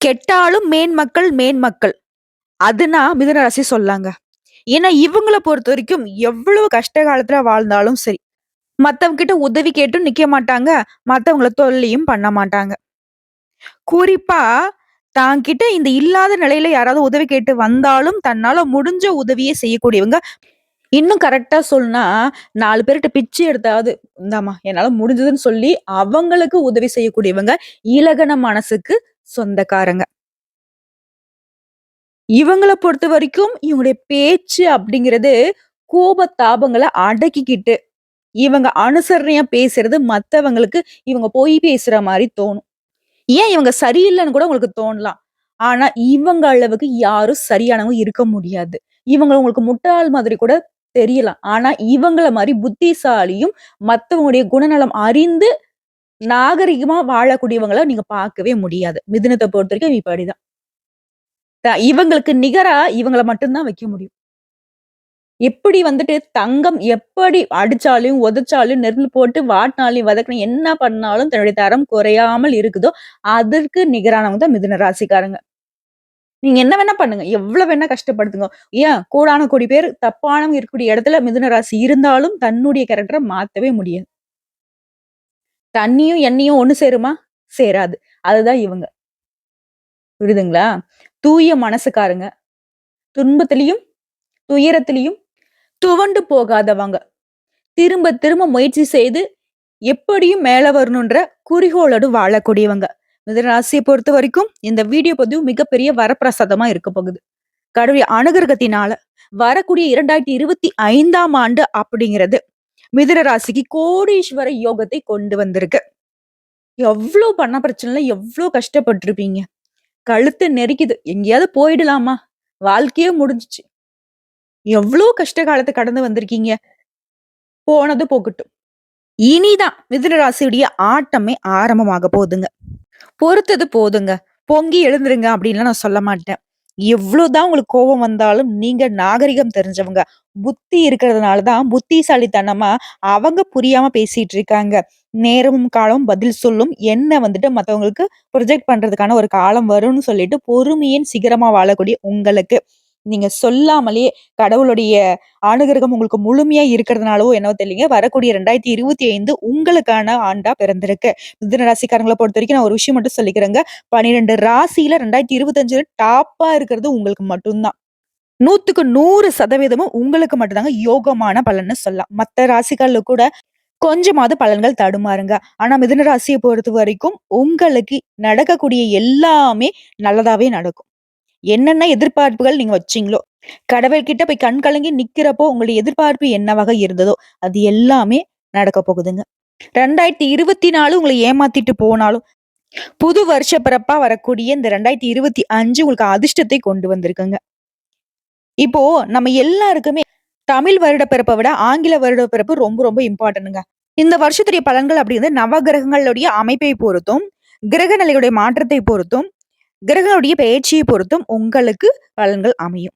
கெட்டாலும் மேன்மக்கள் மேன்மக்கள். அதுனா மிதுன ராசி சொல்லாங்க. ஏன்னா இவங்கள பொறுத்தவரைக்கும் எவ்வளவு கஷ்ட காலத்துல வாழ்ந்தாலும் சரி, மத்தவங்க கிட்ட உதவி கேட்டும் நிக்க மாட்டாங்க. மத்தவங்கள தொல்லையும் பண்ண மாட்டாங்க. குறிப்பா தான்கிட்ட இந்த இல்லாத நிலையில யாராவது உதவி கேட்டு வந்தாலும், தன்னால முடிஞ்ச உதவிய செய்யக்கூடியவங்க. இன்னும் கரெக்ட்டா சொல்லணும்னா, 4 பேர்ட்ட பிச்சை எடுத்தாவது, "இந்தாம்மா என்னால முடிஞ்சதுன்னு" சொல்லி அவங்களுக்கு உதவி செய்யக்கூடியவங்க, இலகன மனசுக்கு சொந்தக்காரங்க. இவங்கள பொறுத்தவரைக்கும் இவங்களுடைய பேச்சு அப்படிங்கிறது, கோபதாபங்கள அடக்கிக்கிட்டு, இவங்க அனுசரணையா பேசுறது மத்தவங்களுக்கு இவங்க பொய் பேசுற மாரி தோணும். ஏன் இவங்க சரியில்லன்னு கூட உங்களுக்கு தோணலாம். ஆனா, இவங்க அளவுக்கு யாரும் சரியானவங்க இருக்க முடியாது. இவங்க உங்களுக்கு முட்டாள் மாதிரி கூட தெரியலாம். ஆனா, இவங்கள மாரி புத்திசாலியும், மத்தவங்களுடைய குணநலம் அறிந்து நாகரிகமா வாழக்கூடியவங்கள நீங்க பார்க்கவே முடியாது. மிதுனத்த பொறுத்தவரைக்கும் இப்படிதான். இவங்களுக்கு நிகரா இவங்கள மட்டும் தான் வைக்க முடியும். எப்படி வந்துட்டு தங்கம் எப்படி அடிச்சாலும், உதைச்சாலும், நெருப்புல போட்டு வாட்டினாலும், வதக்குனா என்ன பண்ணாலும் தன்னுடைய தரம் குறையாமல் இருக்குதோ, அதற்கு நிகரானவங்க தான் மிதுன ராசிக்காரங்க. நீங்க என்ன வேணா பண்ணுங்க. எவ்வளவு வேணா கஷ்டப்படுத்துங்க. ஏன் கோடான கோடி பேர் தப்பானவங்க இருக்கக்கூடிய இடத்துல மிதுன ராசி இருந்தாலும், தன்னுடைய கேரக்டர மாத்தவே முடியாது. தண்ணியும், எண்ணெயும் ஒண்ணு சேருமா? சேராது. அதுதான் இவங்க. புரியுதுங்களா? தூய மனசுக்காரங்க. துன்பத்திலயும், துயரத்திலயும் துவண்டு போகாதவங்க. திரும்ப திரும்ப முயற்சி செய்து எப்படியும் மேல வரணுன்ற குறிக்கோளோடு வாழக்கூடியவங்க. மிதுன ராசிய பொறுத்தவரைக்கும் இந்த வீடியோ பதிவு மிகப்பெரிய வரப்பிரசாதமா இருக்க போகுது. கடவுளுடைய அனுகிரகத்தினால வரக்கூடிய 2025ஆம் ஆண்டு அப்படிங்கிறது மிதுன ராசிக்கு கோடீஸ்வர யோகத்தை கொண்டு வந்திருக்கு. எவ்ளோ பண பிரச்சனைல எவ்ளோ கஷ்டப்பட்டுருப்பீங்க. கழுத்து நெரிக்குது. எங்கேயாவது போயிடலாமா? வாழ்க்கையே முடிஞ்சுச்சு. எவ்ளோ கஷ்ட காலத்த கடந்து வந்திருக்கீங்க. போனது போகட்டும். இனிதான் மிதுன ராசியுடைய ஆட்டமே ஆரம்பமாக போகுதுங்க. பொறுத்தது போதுங்க. பொங்கி எழுந்துருங்க அப்படின்லாம் நான் சொல்ல மாட்டேன். எவ்வளோதான் உங்களுக்கு கோவம் வந்தாலும் நீங்க நாகரிகம் தெரிஞ்சவங்க. புத்தி இருக்கிறதுனால தான் புத்திசாலித்தனமா அவங்க புரியாம பேசிட்டு இருக்காங்க. நேரமும் காலமும் பதில் சொல்லும். என்ன வந்துட்டு மத்தவங்களுக்கு ப்ரொஜெக்ட் பண்றதுக்கான ஒரு காலம் வரும்னு சொல்லிட்டு பொறுமையின் சிகரமா வாழக்கூடிய உங்களுக்கு, நீங்க சொல்லாமலேயே கடவுளுடைய அனுகிரகம் உங்களுக்கு முழுமையா இருக்கிறதுனாலவோ என்னவோ தெரியலங்க. வரக்கூடிய 2025 உங்களுக்கான ஆண்டா பிறந்திருக்கு. மிதுன ராசிக்காரங்கள பொறுத்தவரைக்கும் நான் ஒரு விஷயம் மட்டும் சொல்லிக்கிறேங்க. 12 ராசியில 2025 டாப்பா இருக்கிறது உங்களுக்கு மட்டும் தான். 100க்கு 100% உங்களுக்கு மட்டும் தாங்க யோகமான பலன்னு சொல்லலாம். மத்த ராசிகள்ல கூட கொஞ்சமாவது பலன்கள் தடுமாறுங்க. ஆனா மிதுன ராசிய பொறுத்தவரைக்கும் உங்களுக்கு நடக்கக்கூடிய எல்லாமே நல்லதாவே நடக்கும். என்னென்ன எதிர்பார்ப்புகள் நீங்க வச்சீங்களோ, கடவுள்கிட்ட போய் கண் கலங்கி நிக்கிறப்போ உங்களுடைய எதிர்பார்ப்பு என்னவாக இருந்ததோ, அது எல்லாமே நடக்க போகுதுங்க. 2024 உங்கள ஏமாத்திட்டு போனாலும், புது வருஷ பிறப்பா வரக்கூடிய இந்த 2025 உங்களுக்கு அதிர்ஷ்டத்தை கொண்டு வந்திருக்குங்க. இப்போ நம்ம எல்லாருக்குமே தமிழ் வருட பிறப்ப விட ஆங்கில வருட பிறப்பு ரொம்ப ரொம்ப இம்பார்ட்டன்ட்ங்க. இந்த வருஷத்துடைய பலன்கள் அப்படிங்கிறது நவகிரகங்களுடைய அமைப்பை பொறுத்தும், கிரக நிலையுடைய மாற்றத்தை பொறுத்தும், கிரகங்களுடைய பெயர்ச்சியை பொறுத்தும் உங்களுக்கு பலன்கள் அமையும்.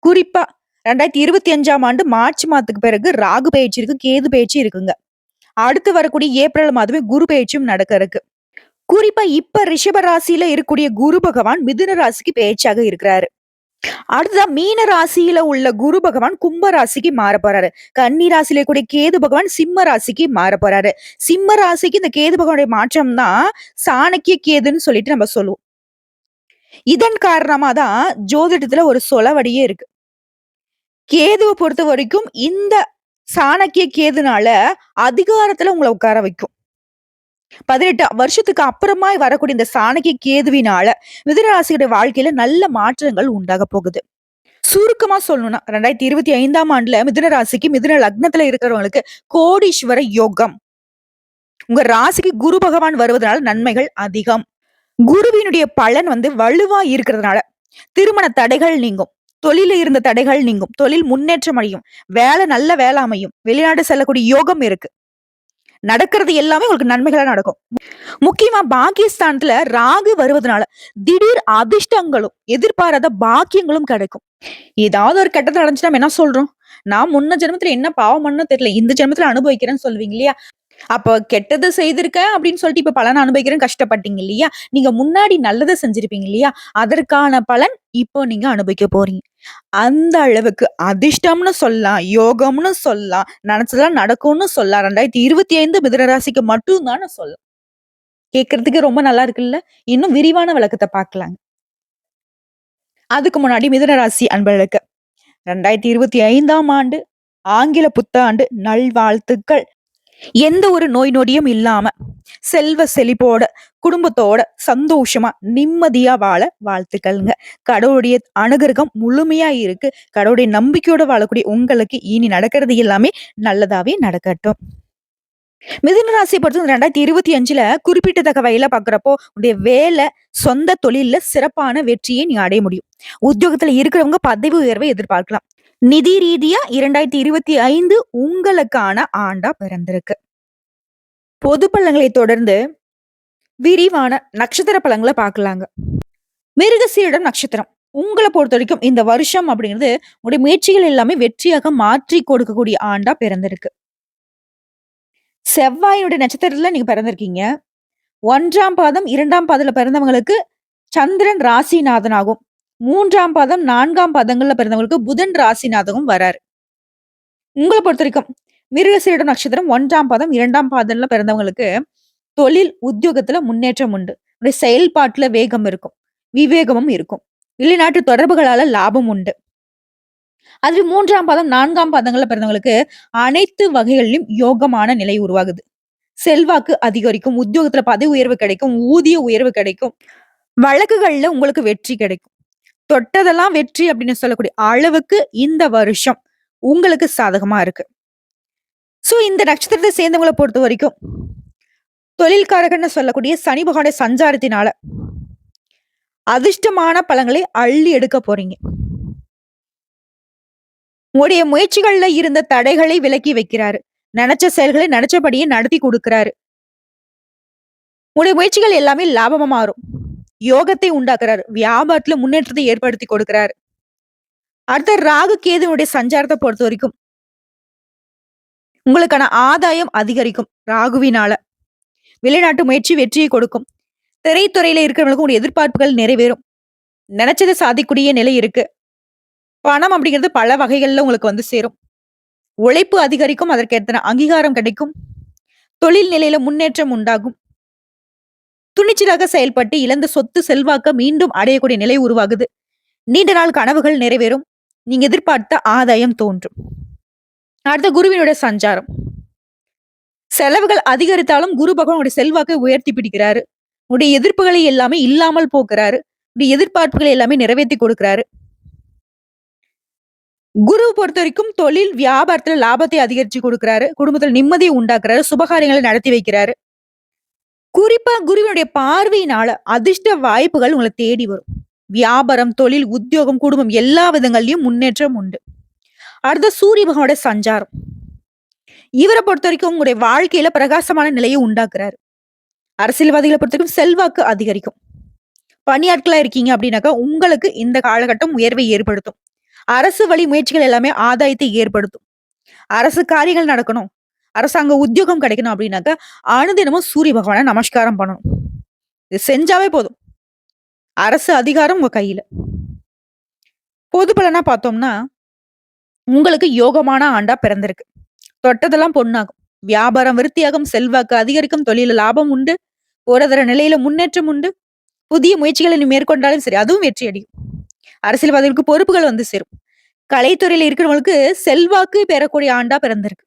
குறிப்பா 2025ஆம் ஆண்டு மார்ச் மாதத்துக்கு பிறகு ராகு பெயர்ச்சி இருக்கு, கேது பெயர்ச்சி இருக்குங்க. அடுத்து வரக்கூடிய ஏப்ரல் மாதமே குரு பெயர்ச்சியும் நடக்க இருக்கு. குறிப்பா இப்ப ரிஷப ராசியில இருக்கக்கூடிய குரு பகவான் மிதுன ராசிக்கு பெயர்ச்சியாக இருக்கிறாரு. அடுத்ததா மீன ராசியில உள்ள குரு பகவான் கும்ப ராசிக்கு மாற போறாரு. கன்னி ராசியில இருக்கக்கூடிய கேது பகவான் சிம்ம ராசிக்கு மாற போறாரு. சிம்ம ராசிக்கு இந்த கேது பகவானுடைய மாற்றம் தான் சாணக்கிய கேதுன்னு சொல்லிட்டு நம்ம சொல்லுவோம். இதன் காரணமா தான் ஜோதிடத்துல ஒரு சொலவடியே இருக்கு. கேதுவ பொறுத்தவரைக்கும் இந்த சாணக்கிய கேதுனால அதிகாரத்துல உங்கள உட்கார வைக்கும். 18 வருஷத்துக்கு அப்புறமா வரக்கூடிய இந்த சாணக்கிய கேதுவினால மிதுன ராசியுடைய வாழ்க்கையில நல்ல மாற்றங்கள் உண்டாக போகுது. சுருக்கமா சொல்லணும்னா 2025ஆம் ஆண்டுல மிதுன ராசிக்கு மிதுன லக்னத்துல இருக்கிறவங்களுக்கு கோடீஸ்வர யோகம். உங்க ராசிக்கு குரு பகவான் வருவதனால நன்மைகள் அதிகம். குருவினுடைய பலன் வலுவா இருக்கிறதுனால திருமண தடைகள் நீங்கும். தொழில இருந்த தடைகள் நீங்கும். தொழில் முன்னேற்றம் அடையும். நல்ல வேலை அமையும். வெளிநாடு செல்லக்கூடிய யோகம் இருக்கு. நடக்கிறது எல்லாமே உங்களுக்கு நன்மைகளா நடக்கும். முக்கியமா பாக்கியஸ்தானத்துல ராகு வருவதனால திடீர் அதிர்ஷ்டங்களும், எதிர்பாராத பாக்கியங்களும் கிடைக்கும். ஏதாவது ஒரு கெட்டது நடந்துச்சுன்னா நம்ம என்ன சொல்றோம்? நான் முன்ன ஜென்மத்துல என்ன பாவம் பண்ணோ தெரியல. இந்த ஜென்மத்துல அனுபவிக்கிறேன்னு சொல்லுவீங்க இல்லையா? அப்ப கெட்டது செய்திருக்கேன் அப்படின்னு சொல்லிட்டு இப்ப பலன் அனுபவிக்கிறேன்னு கஷ்டப்பட்டீங்க இல்லையா? நீங்க முன்னாடி நல்லத செஞ்சிருப்பீங்க இல்லையா? அதற்கான பலன் இப்போ நீங்க அனுபவிக்க போறீங்க. அந்த அளவுக்கு அதிர்ஷ்டம்னு சொல்லலாம், யோகம்னு சொல்லலாம், நெனச்சதெல்லாம் நடக்கும்னு சொல்லலாம். 2025 மிதுன ராசிக்கு மட்டும் தான்னு சொல்லலாம். கேட்கறதுக்கு ரொம்ப நல்லா இருக்குல்ல? இன்னும் விரிவான விளக்கத்த பார்க்கலாங்க. அதுக்கு முன்னாடி மிதுன ராசி அன்பர்களுக்கு 2025ஆம் ஆண்டு ஆங்கில புத்தாண்டு நல்வாழ்த்துக்கள். எந்த ஒரு நோய் நொடியும் இல்லாம, செல்வ செழிப்போட, குடும்பத்தோட சந்தோஷமா, நிம்மதியா வாழ வாழ்த்துக்கள்ங்க. கடவுளுடைய அனுகிரகம் முழுமையா இருக்கு. கடவுளுடைய நம்பிக்கையோட வாழக்கூடிய உங்களுக்கு இனி நடக்கிறது எல்லாமே நல்லதாவே நடக்கட்டும். மிதுன ராசிய பொறுத்தவரை 2025ல குறிப்பிட்டத்தக்க வகையில பார்க்கிறப்போ, உன்னுடைய வேலை, சொந்த தொழில்ல சிறப்பான வெற்றியை நீ அடைய முடியும். உத்தியோகத்துல இருக்கிறவங்க பதவி உயர்வை எதிர்பார்க்கலாம். நிதி ரீதியா 2025 உங்களுக்கான ஆண்டா பிறந்திருக்கு. பொது பலன்களை தொடர்ந்து விரிவான நட்சத்திர பலன்கள பார்க்கலாங்க. மிருகசீரிடம் நட்சத்திரம். உங்கள பொறுத்தவரைக்கும் இந்த வருஷம் அப்படிங்கிறது உங்களுடைய முயற்சிகள் எல்லாமே வெற்றியாக மாற்றி கொடுக்கக்கூடிய ஆண்டா பிறந்திருக்கு. செவ்வாயினுடைய நட்சத்திரத்துல நீங்க பிறந்திருக்கீங்க. 1ஆம் பாதம், 2ஆம் பாதத்துல பிறந்தவங்களுக்கு சந்திரன் ராசிநாதனாகும். 3ஆம் பாதம், 4ஆம் பாதங்கள்ல பிறந்தவங்களுக்கு புதன் ராசிநாதகம் வராரு. உங்கள பொறுத்தவரைக்கும் மிருகசீரிடம் நட்சத்திரம் 1ஆம் பாதம், 2ஆம் பாதம்ல பிறந்தவங்களுக்கு தொழில், உத்தியோகத்துல முன்னேற்றம் உண்டு. உங்களுடைய செயல்பாட்டுல வேகம் இருக்கும். விவேகமும் இருக்கும். வெளிநாட்டு தொடர்புகளால லாபம் உண்டு. அது 3ஆம் பாதம், 4ஆம் பாதங்கள்ல பிறந்தவங்களுக்கு அனைத்து வகைகளிலும் யோகமான நிலை உருவாகுது. செல்வாக்கு அதிகரிக்கும். உத்தியோகத்துல பதவி உயர்வு கிடைக்கும். ஊதிய உயர்வு கிடைக்கும். வழக்குகள்ல உங்களுக்கு வெற்றி கிடைக்கும். தொட்டதெல்லாம் வெற்றி அப்படின்னு சொல்லக்கூடிய அளவுக்கு இந்த வருஷம் உங்களுக்கு சாதகமா இருக்கு. சோ இந்த நட்சத்திரத்தை சேர்ந்தவங்கள பொறுத்தவரைக்கும் தொழில்காரகன்னு சொல்லக்கூடிய சனி பகவானுடைய சஞ்சாரத்தினால அதிர்ஷ்டமான பலன்களை அள்ளி எடுக்க போறீங்க. உங்களுடைய முயற்சிகள்ல இருந்த தடைகளை விலக்கி வைக்கிறாரு. நினைச்ச செயல்களை நினைச்சபடியே நடத்தி கொடுக்கிறாரு. உங்களுடைய முயற்சிகள் எல்லாமே லாபமா மாறும். யோகத்தை உண்டாக்குறாரு. வியாபாரத்துல முன்னேற்றத்தை ஏற்படுத்தி கொடுக்கிறாரு. அடுத்த ராகு கேதுனுடைய சஞ்சாரத்தை பொறுத்த வரைக்கும் உங்களுக்கான ஆதாயம் அதிகரிக்கும் ராகுவினால. வெளிநாட்டு முயற்சி வெற்றியை கொடுக்கும். திரைத்துறையில இருக்கிறவங்களுக்கு உங்களுடைய எதிர்பார்ப்புகள் நிறைவேறும். நினைச்சதை சாதிக்கூடிய நிலை இருக்கு. பணம் அப்படிங்கிறது பல வகைகள்ல உங்களுக்கு வந்து சேரும். உழைப்பு அதிகரிக்கும். அதற்கேற்ற அங்கீகாரம் கிடைக்கும். தொழில் நிலையில முன்னேற்றம் உண்டாகும். துணிச்சலாக செயல்பட்டு இழந்த சொத்து செல்வாக்க மீண்டும் அடையக்கூடிய நிலை உருவாகுது. நீண்ட நாள் கனவுகள் நிறைவேறும். நீங்க எதிர்பார்த்த ஆதாயம் தோன்றும். அடுத்த குருவினுடைய சஞ்சாரம். செலவுகள் அதிகரித்தாலும் குரு பகவான் உங்களுடைய செல்வாக்கை உயர்த்தி பிடிக்கிறாரு. உடைய எதிர்ப்புகளை எல்லாமே இல்லாமல் போக்குறாரு. உடைய எதிர்பார்ப்புகளை எல்லாமே நிறைவேற்றி கொடுக்கிறாரு. குரு பொறுத்த வரைக்கும் தொழில் வியாபாரத்துல லாபத்தை அதிகரிச்சு கொடுக்கிறாரு. குடும்பத்துல நிம்மதியை உண்டாக்குறாரு. சுபகாரியங்களை நடத்தி வைக்கிறாரு. குறிப்பா குருவினுடைய பார்வையினால அதிர்ஷ்ட வாய்ப்புகள் உங்களை தேடி வரும். வியாபாரம், தொழில், உத்தியோகம், குடும்பம் எல்லா விதங்கள்லயும் முன்னேற்றம் உண்டு. அடுத்த சூரிய பகவானோட சஞ்சாரம். இவரை பொறுத்த வரைக்கும் உங்களுடைய வாழ்க்கையில பிரகாசமான நிலையை உண்டாக்குறாரு. அரசியல்வாதிகளை பொறுத்த வரைக்கும் செல்வாக்கு அதிகரிக்கும். பணியாட்களா இருக்கீங்க அப்படின்னாக்கா உங்களுக்கு இந்த காலகட்டம் உயர்வை ஏற்படுத்தும். அரசு வழி முயற்சிகள் எல்லாமே ஆதாயத்தை ஏற்படுத்தும். அரசு காரியங்கள் நடக்கணும், அரசாங்க உத்தியோகம் கிடைக்கணும் அப்படின்னாக்கா அனுதினமும் சூரிய பகவானை நமஸ்காரம் பண்ணணும். இது செஞ்சாவே போதும். அரசு அதிகாரம் உங்க கையில. பொது பலனா பார்த்தோம்னா உங்களுக்கு யோகமான ஆண்டா பிறந்திருக்கு. தொட்டதெல்லாம் பொண்ணாகும். வியாபாரம் விருத்தியாகும். செல்வாக்கு அதிகரிக்கும். தொழில லாபம் உண்டு. பொருளாதார நிலையில முன்னேற்றம் உண்டு. புதிய முயற்சிகளை நீ மேற்கொண்டாலும் சரி அதுவும் வெற்றி அடையும். அரசியல்வாதிகளுக்கு பொறுப்புகள் வந்து சேரும். கலைத்துறையில இருக்கிறவங்களுக்கு செல்வாக்கு பெறக்கூடிய ஆண்டா பிறந்திருக்கு.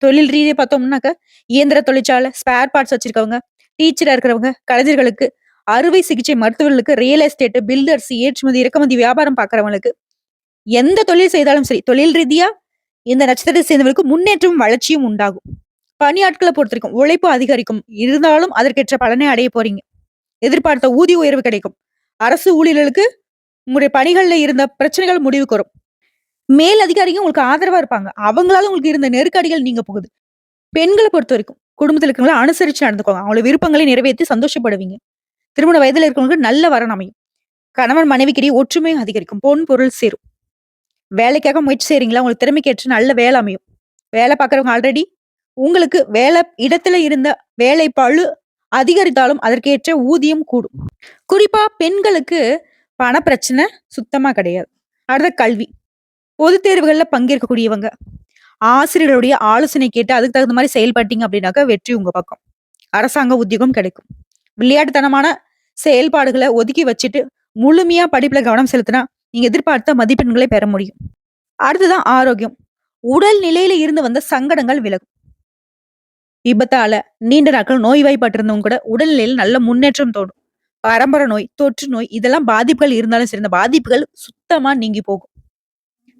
தொழில் ரீதியா பார்த்தோம்னாக்க இயந்திர தொழிற்சாலை, ஸ்பேர் பார்ட்ஸ் வச்சிருக்கவங்க, டீச்சரா இருக்கிறவங்க, கலைஞர்களுக்கு, அறுவை சிகிச்சை மருத்துவர்களுக்கு, ரியல் எஸ்டேட், பில்டர்ஸ், ஏற்றுமதி, இறக்குமதி வியாபாரம் பார்க்கறவங்களுக்கு, எந்த தொழில் செய்தாலும் சரி, தொழில் ரீதியா இந்த நட்சத்திரத்தை சேர்ந்தவர்களுக்கு முன்னேற்றமும் வளர்ச்சியும் உண்டாகும். பணியாட்களை பொறுத்திருக்கும் உழைப்பு அதிகரிக்கும். இருந்தாலும் அதற்கேற்ற பலனை அடைய போறீங்க. எதிர்பார்த்த ஊதிய உயர்வு கிடைக்கும். அரசு ஊழியர்களுக்கு உங்களுடைய பணிகள்ல இருந்த பிரச்சனைகள் முடிவுக்கு வரும். மேல் அதிகாரிங்க உங்களுக்கு ஆதரவா இருப்பாங்க. அவங்களால உங்களுக்கு இருந்த நெருக்கடிகள் நீங்க போகுது. பெண்களை பொறுத்த வரைக்கும் குடும்பத்துல இருக்கவங்கள அனுசரிச்சு நடந்துக்கோங்க. அவங்களோட விருப்பங்களை நிறைவேற்றி சந்தோஷப்படுவீங்க. திருமண வயதுல இருக்கிறவங்களுக்கு நல்ல வரன் அமையும். கணவன் மனைவிக்கிடையே ஒற்றுமை அதிகரிக்கும். பொன் பொருள் சேரும். வேலைக்காக முயற்சி செய்றீங்களா? உங்களுக்கு திறமைக்கேற்ற நல்ல வேலை அமையும். வேலை பார்க்குறவங்க ஆல்ரெடி உங்களுக்கு இடத்துல இருந்த வேலை பளு அதிகரித்தாலும் அதற்கேற்ற ஊதியம் கூடும். குறிப்பா பெண்களுக்கு பண பிரச்சனை சுத்தமா கிடையாது. அடுத்த கல்வி. பொதுத் தேர்வுகள்ல பங்கேற்கக்கூடியவங்க, ஆசிரியர்களுடைய ஆலோசனை கேட்டு அதுக்கு தகுந்த மாரி செயல்பட்டீங்க அப்படின்னாக்கா வெற்றி உங்க பக்கம். அரசாங்க உத்தியோகம் கிடைக்கும். விளையாட்டுத்தனமான செயல்பாடுகள ஒதுக்கி வச்சுட்டு, முழுமையா படிப்புல கவனம் செலுத்தினா, நீங்க எதிர்பார்த்த மதிப்பெண்களை பெற முடியும். அடுத்ததான் ஆரோக்கியம். உடல் நிலையில இருந்து வந்த சங்கடங்கள் விலகும். விபத்தால நீண்ட நாட்கள் நோய்வாய்ப்பட்டிருந்தவங்க கூட உடல்நிலையில நல்ல முன்னேற்றம் தோணும். பரம்பரை நோய், தொற்று நோய் இதெல்லாம் பாதிப்புகள் இருந்தாலும் சரி, இந்த பாதிப்புகள் சுத்தமா நீங்கி போகும்.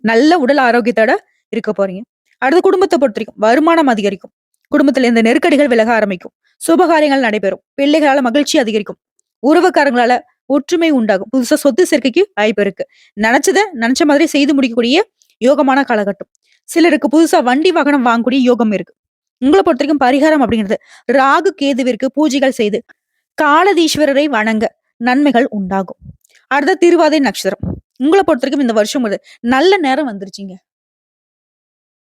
நல்ல உடல் ஆரோக்கியத்தோட இருக்க போறீங்க. அடுத்து குடும்பத்த பொறுத்தவரைக்கும் வருமானம் அதிகரிக்கும். குடும்பத்துல இந்த நெருக்கடிகள் விலக ஆரம்பிக்கும். சுபகாரியங்கள் நடைபெறும். பிள்ளைகளால மகிழ்ச்சி அதிகரிக்கும். உறவுக்காரங்களால ஒற்றுமை உண்டாகும். புதுசா சொத்து சேர்க்கைக்கு வாய்ப்பு இருக்கு. நினைச்ச மாதிரி செய்து முடிக்கக்கூடிய யோகமான காலகட்டம். சிலருக்கு புதுசா வண்டி வாகனம் வாங்கக்கூடிய யோகம் இருக்கு. உங்கள பொறுத்தவரைக்கும் பரிகாரம் அப்படிங்கிறது ராகு கேதுவிற்கு பூஜைகள் செய்து காலதீஸ்வரரை வணங்க நன்மைகள் உண்டாகும். அடுத்த திருவாதிரை நட்சத்திரம். உங்கள பொறுத்தவரைக்கும் இந்த வருஷம் ஒரு நல்ல நேரம் வந்துருச்சுங்க.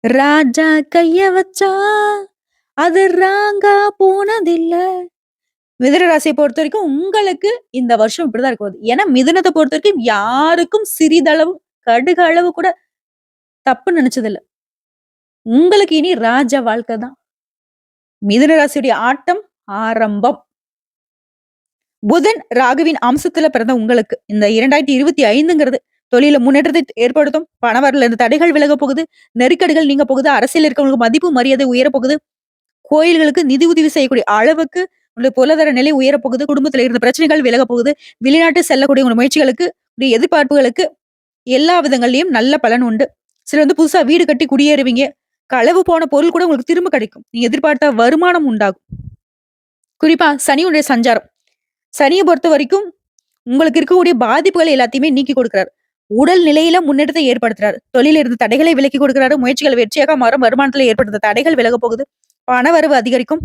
ராஜா கைய வச்சா அது ராங்கா போனதில்ல. மிதுன ராசியை பொறுத்தவரைக்கும் உங்களுக்கு இந்த வருஷம் இப்படிதான் இருக்க போகுது. ஏன்னா மிதுனத்தை பொறுத்தவரைக்கும் யாருக்கும் சிறிதளவு கடுகு அளவு கூட தப்பு நினைச்சதில்ல. உங்களுக்கு இனி ராஜ வாழ்க்கை தான். மிதுன ராசியுடைய ஆட்டம் ஆரம்பம். புதன் ராகுவின் அம்சத்துல பிறந்த உங்களுக்கு இந்த 2025ங்கிறது தொழில முன்னேற்றத்தை ஏற்படுத்தும். பணவரல இருந்து தடைகள் விலக போகுது. நெருக்கடிகள் நீங்க போகுது. அரசியல் இருக்கவங்களுக்கு மதிப்பு மரியாதை உயர போகுது. கோயில்களுக்கு நிதி உதவி செய்யக்கூடிய அளவுக்கு உங்களுடைய பொருளாதார நிலை உயரப் போகுது. குடும்பத்துல இருந்த பிரச்சனைகள் விலக போகுது. வெளிநாட்டு செல்லக்கூடிய உங்க முயற்சிகளுக்கு, உங்களுடைய எதிர்பார்ப்புகளுக்கு எல்லா விதங்கள்லயும் நல்ல பலன் உண்டு. சிலர் வந்து புதுசா வீடு கட்டி குடியேறுவீங்க. களவு போன பொருள் கூட உங்களுக்கு திரும்ப கிடைக்கும். நீங்க எதிர்பார்த்த வருமானம் உண்டாகும். குறிப்பா சனியுடைய சஞ்சாரம். சனியை பொறுத்த வரைக்கும் உங்களுக்கு இருக்கக்கூடிய பாதிப்புகள் எல்லாத்தையுமே நீக்கி கொடுக்கிறார். உடல் நிலையில முன்னேற்றத்தை ஏற்படுத்துறாரு. தொழில இருந்து தடைகளை விலக்கி கொடுக்கிறாரு. முயற்சிகள் வெற்றியாக மாறும். வருமானத்துல ஏற்படுத்த தடைகள் விலக போகுது. பணவரவு அதிகரிக்கும்.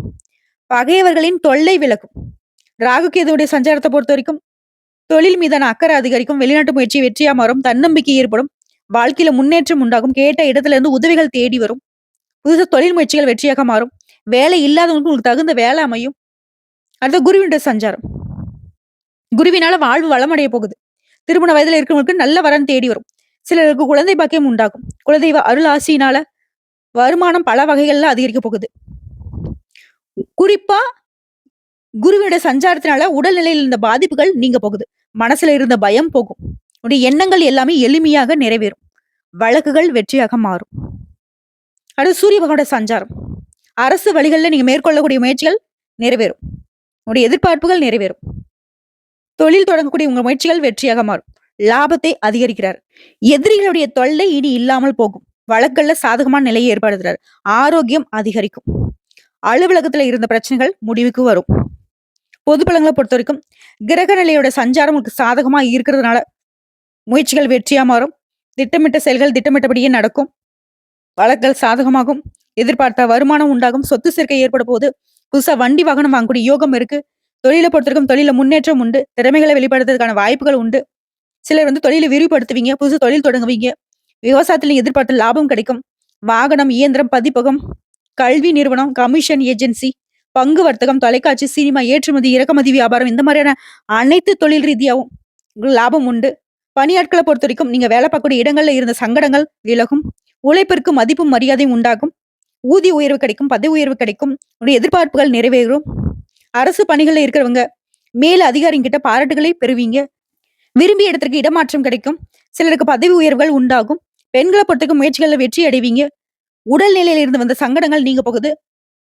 பகையவர்களின் தொல்லை விலகும். ராகு கேதுவுடைய சஞ்சாரத்தை பொறுத்த வரைக்கும் தொழில் மீதான அக்கறை அதிகரிக்கும். வெளிநாட்டு முயற்சி வெற்றியா மாறும். தன்னம்பிக்கை ஏற்படும். வாழ்க்கையில முன்னேற்றம் உண்டாகும். கேட்ட இடத்துல இருந்து உதவிகள் தேடி வரும். புதுசா தொழில் முயற்சிகள் வெற்றியாக மாறும். வேலை இல்லாதவங்களுக்கு உங்களுக்கு தகுந்த வேலை அமையும். அடுத்த குருவினுடைய சஞ்சாரம். குருவினால வாழ்வு வளமடைய போகுது. திருமண வயதுல இருக்கிறவங்களுக்கு நல்ல வரன் தேடி வரும். சிலருக்கு குழந்தை பாக்கியம் உண்டாகும். குலதெய்வ அருள் ஆசியினால வருமானம் பல வகைகள்ல அதிகரிக்க போகுது. குறிப்பா குருவினுடைய சஞ்சாரத்தினால உடல்நிலையில் இருந்த பாதிப்புகள் நீங்க போகுது. மனசுல இருந்த பயம் போகும். உடைய எண்ணங்கள் எல்லாமே எளிமையாக நிறைவேறும். வழக்குகள் வெற்றியாக மாறும். அடுத்து சூரிய பகவானோட சஞ்சாரம். அரசு வழிகளில் நீங்க மேற்கொள்ளக்கூடிய முயற்சிகள் நிறைவேறும். உடைய எதிர்பார்ப்புகள் நிறைவேறும். தொழில் தொடங்கக்கூடிய உங்க முயற்சிகள் வெற்றியாக மாறும். லாபத்தை அதிகரிக்கிறார். எதிரிகளுடைய தொல்லை இனி இல்லாமல் போகும். வழக்கல்ல சாதகமான நிலையை ஏற்படுத்துறார். ஆரோக்கியம் அதிகரிக்கும். அலுவலகத்துல இருந்த பிரச்சனைகள் முடிவுக்கு வரும். பொது பலங்களை பொறுத்த வரைக்கும் கிரக நிலையோட சஞ்சாரம் உங்களுக்கு சாதகமா இருக்கிறதுனால முயற்சிகள் வெற்றியா மாறும். திட்டமிட்ட செயல்கள் திட்டமிட்டபடியே நடக்கும். வழக்கல் சாதகமாகும். எதிர்பார்த்த வருமானம் உண்டாகும். சொத்து சேர்க்கை ஏற்பட போது. புதுசா வண்டி வாகனம் வாங்கக்கூடிய யோகம் இருக்கு. தொழிலை பொறுத்தவரைக்கும் தொழில முன்னேற்றம் உண்டு. திறமைகளை வெளிப்படுத்துறதுக்கான வாய்ப்புகள் உண்டு. சிலர் வந்து தொழிலை விரிவுபடுத்துவீங்க. புதுசு தொழில் தொடங்குவீங்க. விவசாயத்துல எதிர்பார்த்த லாபம் கிடைக்கும். வாகனம், இயந்திரம், பதிப்பகம், கல்வி நிறுவனம், கமிஷன் ஏஜென்சி, பங்கு வர்த்தகம், தொலைக்காட்சி, சினிமா, ஏற்றுமதி, இறக்குமதி வியாபாரம் இந்த மாதிரியான அனைத்து தொழில் ரீதியாகவும் லாபம் உண்டு. பணியாட்களை பொறுத்த வரைக்கும் நீங்க வேலை பார்க்கக்கூடிய இடங்கள்ல இருந்த சங்கடங்கள் விலகும். உழைப்பிற்கு மதிப்பும் மரியாதையும் உண்டாகும். ஊதிய உயர்வு கிடைக்கும். பதவி உயர்வு கிடைக்கும். உடைய எதிர்பார்ப்புகள் நிறைவேறும். அரசு பணிகள்ல இருக்கிறவங்க மேல அதிகாரிகிட்ட பாராட்டுகளை பெறுவீங்க. விரும்பிய இடத்திற்கு இடமாற்றம் கிடைக்கும். சிலருக்கு பதவி உயர்வுகள் உண்டாகும். பெண்களை பொறுத்தவரைக்கும் முயற்சிகள்ல வெற்றி அடைவீங்க. உடல்நிலையில இருந்து வந்த சங்கடங்கள் நீங்க போகுது.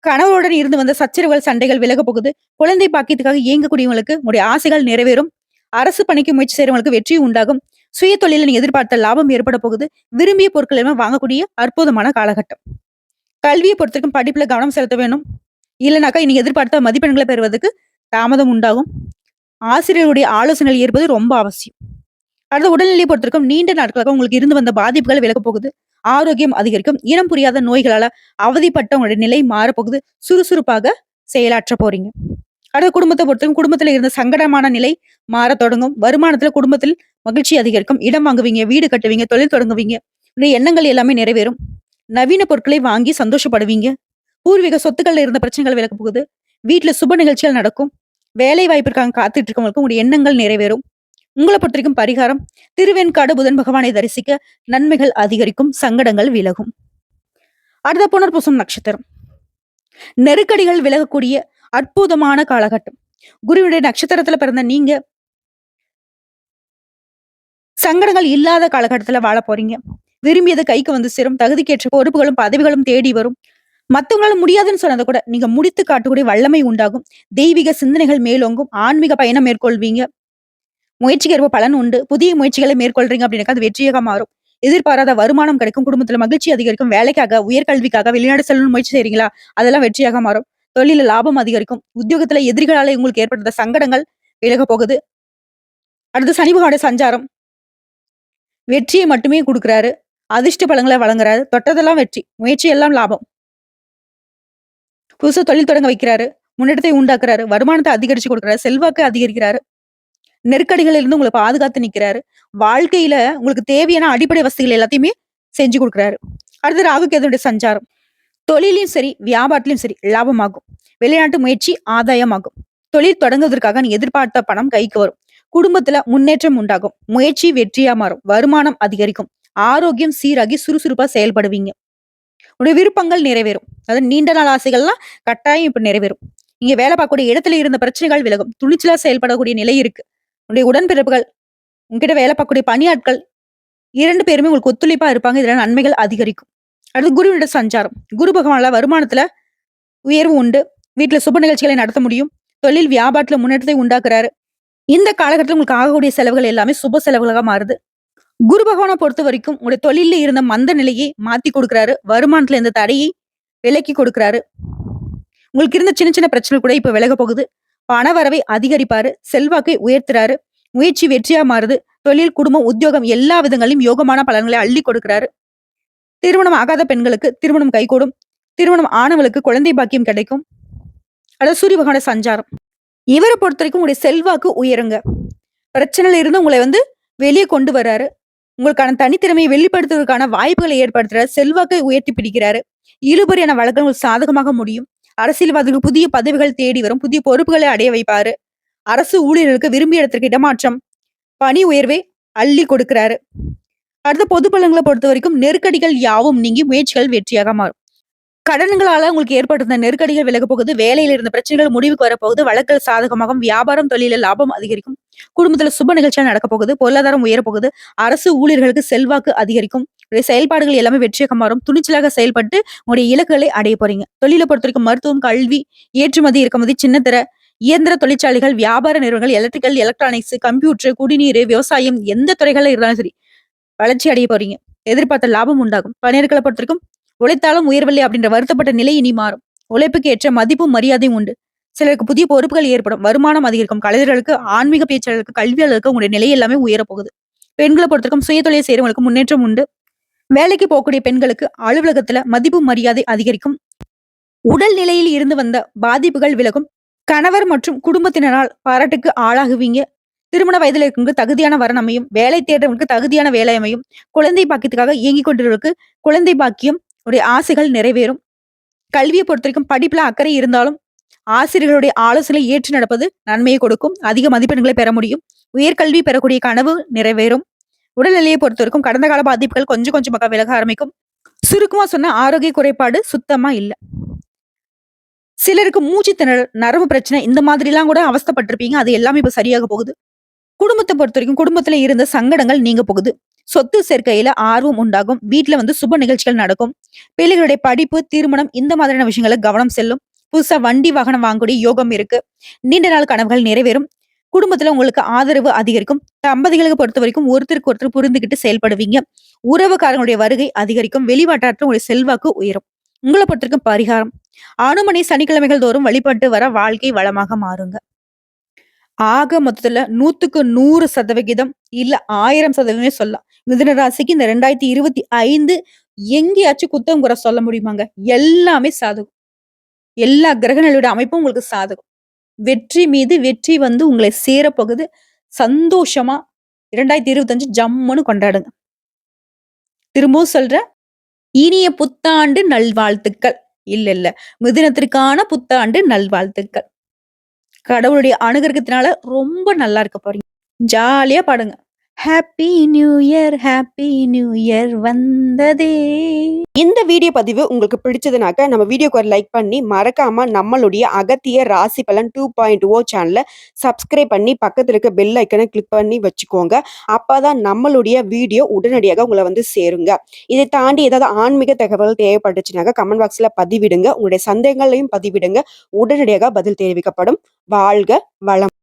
கணவருடன் இருந்து வந்த சச்சரவுகள் சண்டைகள் விலக போகுது. குழந்தை பாக்கியத்துக்காக இயங்கக்கூடியவங்களுக்கு உங்களுடைய ஆசைகள் நிறைவேறும். அரசு பணிக்கு முயற்சி செய்யறவங்களுக்கு வெற்றி உண்டாகும். சுய தொழில நீங்க எதிர்பார்த்த லாபம் ஏற்பட போகுது. விரும்பிய பொருட்கள் எல்லாம் வாங்கக்கூடிய அற்புதமான காலகட்டம். கல்வியை பொறுத்தவரைக்கும் படிப்புல கவனம் செலுத்த வேணும். இல்லைனாக்கா நீங்க எதிர்பார்த்த மதிப்பெண்களை பெறுவதற்கு தாமதம் உண்டாகும். ஆசிரியருடைய ஆலோசனைகள் ஏற்பது ரொம்ப அவசியம். அடுத்த உடல்நிலையை பொறுத்தவரைக்கும் நீண்ட நாட்களாக உங்களுக்கு இருந்து வந்த பாதிப்புகள் விலக போகுது. ஆரோக்கியம் அதிகரிக்கும். இனம் புரியாத நோய்களால அவதிப்பட்ட உங்களுடைய நிலை மாறப்போகுது. சுறுசுறுப்பாக செயலாற்ற போறீங்க. அடுத்த குடும்பத்தை பொறுத்தவரைக்கும் குடும்பத்துல இருந்த சங்கடமான நிலை மாற தொடங்கும். வருமானத்துல குடும்பத்தில் மகிழ்ச்சி அதிகரிக்கும். இடம் வாங்குவீங்க. வீடு கட்டுவீங்க. தொழில் தொடங்குவீங்க. உங்களுடைய எண்ணங்கள் எல்லாமே நிறைவேறும். நவீன பொருட்களை வாங்கி சந்தோஷப்படுவீங்க. பூர்வீக சொத்துக்கள்ல இருந்த பிரச்சனைகள் விலக போகுது. வீட்ல சுப நிகழ்ச்சிகள் நடக்கும். வேலை வாய்ப்பிற்காக காத்துட்டு இருக்கவங்களுக்கு உங்களுடைய எண்ணங்கள் நிறைவேறும். உங்கள பொறுத்தவரைக்கும் பரிகாரம், திருவெண்காடு புதன் பகவானை தரிசிக்க நன்மைகள் அதிகரிக்கும், சங்கடங்கள் விலகும். அடுத்த புனர்பூசம் நட்சத்திரம். நெருக்கடிகள் விலகக்கூடிய அற்புதமான காலகட்டம். குருவுடைய நட்சத்திரத்துல பிறந்த நீங்க சங்கடங்கள் இல்லாத காலகட்டத்துல வாழ போறீங்க. விரும்பியது கைக்கு வந்து சேரும். தகுதிக்கேற்ற பொறுப்புகளும் பதவிகளும் தேடி வரும். மத்தவங்களால முடியாதுன்னு சொன்னதை கூட நீங்க முடித்து காட்டக்கூடிய வல்லமை உண்டாகும். தெய்வீக சிந்தனைகள் மேலோங்கும். ஆன்மீக பயணம் மேற்கொள்வீங்க. முயற்சிக்கு ஏற்ப பலன் உண்டு. புதிய முயற்சிகளை மேற்கொள்றீங்க அப்படின்னாக்கா அது வெற்றியாக மாறும். எதிர்பாராத வருமானம் கிடைக்கும். குடும்பத்துல மகிழ்ச்சி அதிகரிக்கும். வேலைக்காக, உயர்கல்விக்காக வெளிநாடு செல்லணும்னு முயற்சி செய்றீங்களா? அதெல்லாம் வெற்றியாக மாறும். தொழில லாபம் அதிகரிக்கும். உத்தியோகத்துல எதிரிகளால உங்களுக்கு ஏற்பட்ட சங்கடங்கள் விலக போகுது. அடுத்து சனி பகவானுடைய சஞ்சாரம். வெற்றியை மட்டுமே குடுக்குறாரு. அதிர்ஷ்ட பலன்களை வழங்குறாரு. தொட்டதெல்லாம் வெற்றி. முயற்சி எல்லாம் லாபம். புதுசா தொழில் தொடங்க வைக்கிறாரு. முன்னேற்றத்தை உண்டாக்குறாரு. வருமானத்தை அதிகரிச்சு கொடுக்குறாரு. செல்வாக்கு அதிகரிக்கிறாரு. நெருக்கடிகளில் இருந்து உங்களை பாதுகாத்து நிக்கிறாரு. வாழ்க்கையில உங்களுக்கு தேவையான அடிப்படை வசதிகள் எல்லாத்தையுமே செஞ்சு கொடுக்குறாரு. அடுத்து ராகு கேதுவுடைய சஞ்சாரம். தொழிலையும் சரி, வியாபாரத்திலும் சரி லாபமாகும். வெளிநாட்டு முயற்சி ஆதாயமாகும். தொழில் தொடங்குவதற்காக நீ எதிர்பார்த்த பணம் கைக்கு வரும். குடும்பத்துல முன்னேற்றம் உண்டாகும். முயற்சி வெற்றியா மாறும். வருமானம் அதிகரிக்கும். ஆரோக்கியம் சீராகி சுறுசுறுப்பா செயல்படுவீங்க. உடைய விருப்பங்கள் நிறைவேறும். அதாவது நீண்ட நாள் ஆசைகள்லாம் கட்டாயம் இப்ப நிறைவேறும். நீங்க வேலை பார்க்கக்கூடிய இடத்துல இருந்த பிரச்சனைகள் விலகும். துணிச்சலா செயல்படக்கூடிய நிலை இருக்கு. உடைய உடன்பிறப்புகள், உங்ககிட்ட வேலை பார்க்கக்கூடிய பணியாட்கள் 2 பேருமே உங்களுக்கு ஒத்துழைப்பா இருப்பாங்க. இதுல நன்மைகள் அதிகரிக்கும். அடுத்து குருவினுடைய சஞ்சாரம். குரு பகவானால வருமானத்துல உயர்வு உண்டு. வீட்டுல சுப நிகழ்ச்சிகளை நடத்த முடியும். தொழில் வியாபாரத்துல முன்னேற்றத்தை உண்டாக்குறாரு. இந்த காலகட்டத்தில் உங்களுக்கு ஆகக்கூடிய செலவுகள் எல்லாமே சுப செலவுகளாக மாறுது. குரு பகவானை பொறுத்த வரைக்கும் உங்களுடைய தொழில இருந்த மந்த நிலையை மாத்தி கொடுக்குறாரு. வருமானத்துல இருந்த தடையை விலக்கி கொடுக்குறாரு. உங்களுக்கு இருந்த சின்ன சின்ன பிரச்சனை கூட இப்ப விலக போகுது. பண வரவை அதிகரிப்பாரு. செல்வாக்கை உயர்த்துறாரு. முயற்சி வெற்றியா மாறுது. தொழில், குடும்பம், உத்தியோகம் எல்லா விதங்களிலும் யோகமான பலன்களை அள்ளி கொடுக்கிறாரு. திருமணம் ஆகாத பெண்களுக்கு திருமணம் கைகூடும். திருமணம் ஆனவளுக்கு குழந்தை பாக்கியம் கிடைக்கும். அதாவது சூரிய பகவான சஞ்சாரம். இவரை பொறுத்த வரைக்கும் உங்களுடைய செல்வாக்கு உயருங்க. பிரச்சனையில இருந்து உங்களை வெளியே கொண்டு வர்றாரு. உங்களுக்கான தனித்திறமையை வெளிப்படுத்துவதற்கான வாய்ப்புகளை ஏற்படுத்துறாரு. செல்வாக்கை உயர்த்தி பிடிக்கிறாரு. இழுபறியான வழக்குகள் சாதகமாக முடியும். அரசியல்வாதிகள் புதிய பதவிகள் தேடி வரும். புதிய பொறுப்புகளை அடைய வைப்பாரு. அரசு ஊழியர்களுக்கு விரும்பிய இடத்திற்கு இடமாற்றம், பணி உயர்வை அள்ளி கொடுக்கிறாரு. அடுத்த பொது பலன்களை பொறுத்த வரைக்கும் நெருக்கடிகள் யாவும் நீங்கி முயற்சிகள் வெற்றியாக மாறும். கடன்களால உங்களுக்கு ஏற்பட்டிருந்த நெருக்கடிகள் விலக போகுது. வேலையில இருந்த பிரச்சனைகள் முடிவுக்கு வரப்போகுது. வழக்குகள் சாதகமாகும். வியாபாரம், தொழில லாபம் அதிகரிக்கும். குடும்பத்துல சுப நிகழ்ச்சிகள் நடக்க போகுது. பொருளாதாரம் உயர போகுது. அரசு ஊழியர்களுக்கு செல்வாக்கு அதிகரிக்கும். செயல்பாடுகள் எல்லாமே வெற்றியாக மாறும். துணிச்சலாக செயல்பட்டு உங்களுடைய இலக்குகளை அடைய போறீங்க. தொழிலை பொறுத்த வரைக்கும் மருத்துவம், கல்வி, ஏற்றுமதி, இறக்குமதி, சின்னத்திர இயந்திர தொழிற்சாலைகள், வியாபார நிறுவனங்கள், எலக்ட்ரிக்கல், எலக்ட்ரானிக்ஸ், கம்ப்யூட்டர், குடிநீர், விவசாயம் எந்த துறைகள்ல இருந்தாலும் சரி வளர்ச்சி அடைய போறீங்க. எதிர்பார்த்த லாபம் உண்டாகும். பணியாளர்களை பொறுத்த வரைக்கும் உழைத்தாலும் உயர்வில்லை அப்படின்ற வருத்தப்பட்ட நிலை இனி மாறும். உழைப்புக்கு ஏற்ற மதிப்பும் மரியாதையும் உண்டு. சிலருக்கு புதிய பொறுப்புகள் ஏற்படும். வருமானம் அதிகரிக்கும். கலைஞர்களுக்கு, ஆன்மீக பேச்சாளர்களுக்கு, கல்வியாளர்களுக்கு உங்களுடைய நிலை எல்லாமே உயரப்போகுது. பெண்களை பொறுத்தவரைக்கும் சுயதொழில் செய்யறவங்களுக்கு முன்னேற்றம் உண்டு. வேலைக்கு போகக்கூடிய பெண்களுக்கு அலுவலகத்துல மதிப்பு மரியாதை அதிகரிக்கும். உடல் நிலையில் இருந்து வந்த பாதிப்புகள் விலகும். கணவர் மற்றும் குடும்பத்தினரால் பாராட்டுக்கு ஆளாகுவீங்க. திருமண வயதில் இருக்கவங்களுக்கு தகுதியான வரன் அமையும். வேலை தேடுறவங்களுக்கு தகுதியான வேலை அமையும். குழந்தை பாக்கியத்துக்காக இயங்கிக் கொண்டிருவருக்கு குழந்தை பாக்கியம் உடைய ஆசைகள் நிறைவேறும். கல்வியை பொறுத்த வரைக்கும் படிப்புல அக்கறை இருந்தாலும் ஆசிரியர்களுடைய ஆலோசனை ஏற்று நடப்பது நன்மையை கொடுக்கும். அதிக மதிப்பெண்களை பெற முடியும். உயர்கல்வி பெறக்கூடிய கனவு நிறைவேறும். உடல்நிலையை பொறுத்த வரைக்கும் கடந்த கால பாதிப்புகள் கொஞ்சம் கொஞ்சமாக விலக ஆரம்பிக்கும். சுருக்கமா சொன்ன ஆரோக்கிய குறைபாடு சுத்தமா இல்ல. சிலருக்கு மூச்சு திணறல், நரம்பு பிரச்சனை இந்த மாதிரி எல்லாம் கூட அவஸ்தைப்பட்டிருப்பீங்க. அது எல்லாமே இப்ப சரியாக போகுது. குடும்பத்தை பொறுத்த வரைக்கும் குடும்பத்துல இருந்த சங்கடங்கள் நீங்க போகுது. சொத்து சேர்க்கையில ஆர்வம் உண்டாகும். வீட்டுல சுப நிகழ்ச்சிகள் நடக்கும். பிள்ளைகளுடைய படிப்பு, திருமணம் இந்த மாதிரியான விஷயங்கள கவனம் செல்லும். புதுசா வண்டி வாகனம் வாங்கக்கூடிய யோகம் இருக்கு. நீண்ட நாள் கனவுகள் நிறைவேறும். குடும்பத்துல உங்களுக்கு ஆதரவு அதிகரிக்கும். தம்பதிகளுக்கு பொறுத்த வரைக்கும் ஒருத்தருக்கு ஒருத்தர் புரிந்துகிட்டு செயல்படுவீங்க. உறவுக்காரங்களுடைய வருகை அதிகரிக்கும். வெளிவாட்டாற்று உங்களுடைய செல்வாக்கு உயரும். உங்களை பொறுத்திருக்கும் பரிகாரம், அனுமனை சனிக்கிழமைகள் தோறும் வழிபட்டு வர வாழ்க்கை வளமாக மாறுங்க. ஆக மொத்தத்துல 100% இல்ல 1000% சொல்லலாம். மிதுன ராசிக்கு இந்த 2025 எங்கேயாச்சும் குத்தம் குறை சொல்ல முடியுமாங்க? எல்லாமே சாதகம். எல்லா கிரகங்களோட அமைப்பும் உங்களுக்கு சாதகம். வெற்றி மீது வெற்றி உங்களை சேரப்போகுது. சந்தோஷமா 2025 ஜம்முன்னு கொண்டாடுங்க. திரும்பவும் சொல்றேன், இனிய புத்தாண்டு நல்வாழ்த்துக்கள். இல்ல, இல்ல. மிதுனத்திற்கான புத்தாண்டு நல்வாழ்த்துக்கள். கடவுளுடைய அனுகிரகத்தினால ரொம்ப நல்லா இருக்க போறீங்க. ஜாலியா பாடுங்க. ஹேப்பி நியூ இயர் வந்ததே. இந்த வீடியோ பதிவு உங்களுக்கு பிடிச்சதுனாக்க நம்ம வீடியோக்கு ஒரு லைக் பண்ணி மறக்காம நம்மளுடைய அகத்திய ராசி பலன் 2.0 சேனலை சப்ஸ்கிரைப் பண்ணி பக்கத்துல இருக்க பெல் ஐக்கனை கிளிக் பண்ணி வச்சுக்கோங்க. அப்பதான் நம்மளுடைய வீடியோ உடனடியாக உங்களை வந்து சேருங்க. இதை தாண்டி ஏதாவது ஆன்மீக தகவல் தேவைப்பட்டுச்சுனாக்க கமெண்ட் பாக்ஸ்ல பதிவிடுங்க. உங்களுடைய சந்தேகங்களையும் பதிவிடுங்க. உடனடியாக பதில் தெரிவிக்கப்படும். வாழ்க வளம்.